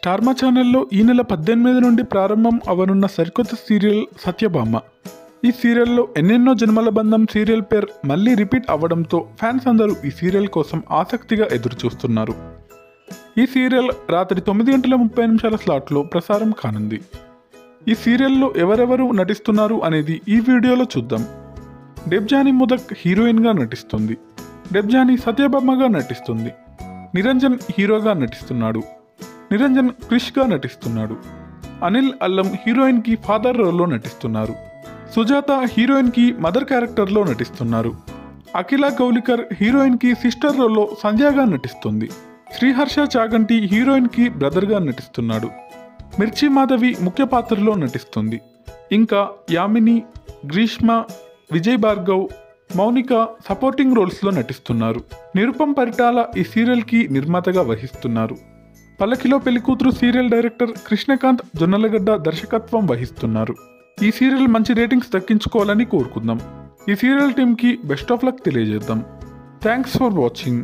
Star మా ఛానల్లో ఈ నెల 18 నుండి ప్రారంభం అవనున్న సరికొత్త సీరియల్ సత్యభామ. ఈ సీరియల్లో ఎన్నెన్నో జన్మల బంధం సీరియల్ పేరు మళ్ళీ రిపీట్ అవ్వడంతో ఫ్యాన్స్ అందరూ ఈ సీరియల్ కోసం ఆసక్తిగా ఎదురుచూస్తున్నారు. ఈ సీరియల్ రాత్రి 9:30 స్లాట్లో ప్రసారం కానుంది. ఈ సీరియల్లో ఎవరెవరు నటిస్తున్నారు అనేది ఈ వీడియోలో చూద్దాం. డెబ్జానీ ముదక్ హీరోయిన్గా నటిస్తుంది. డెబ్జానీ సత్యభామగా నటిస్తుంది. నిరంజన్ హీరోగా నటిస్తున్నాడు. నిరంజన్ క్రిష్గా నటిస్తున్నాడు. అనిల్ అల్లం హీరోయిన్కి ఫాదర్ రోల్లో నటిస్తున్నారు. సుజాత హీరోయిన్కి మదర్ క్యారెక్టర్లో నటిస్తున్నారు. అఖిల గౌలికర్ హీరోయిన్కి సిస్టర్ రోల్లో సంధ్యగా నటిస్తుంది. శ్రీహర్ష చాగంటి హీరోయిన్కి బ్రదర్గా నటిస్తున్నాడు. మిర్చి మాధవి ముఖ్య పాత్రలో నటిస్తుంది. ఇంకా యామిని, గ్రీష్మ, విజయ్ భార్గవ్, మౌనిక సపోర్టింగ్ రోల్స్లో నటిస్తున్నారు. నిరుపం పరిటాల ఈ సీరియల్కి నిర్మాతగా వహిస్తున్నారు. పల్లకిలో పెళ్లికూతురు సీరియల్ డైరెక్టర్ కృష్ణకాంత్ జొన్నలగడ్డ దర్శకత్వం వహిస్తున్నారు. ఈ సీరియల్ మంచి రేటింగ్స్ దక్కించుకోవాలని కోరుకుందాం. ఈ సీరియల్ టీంకి బెస్ట్ ఆఫ్ లక్ తెలియజేద్దాం. Thanks for watching.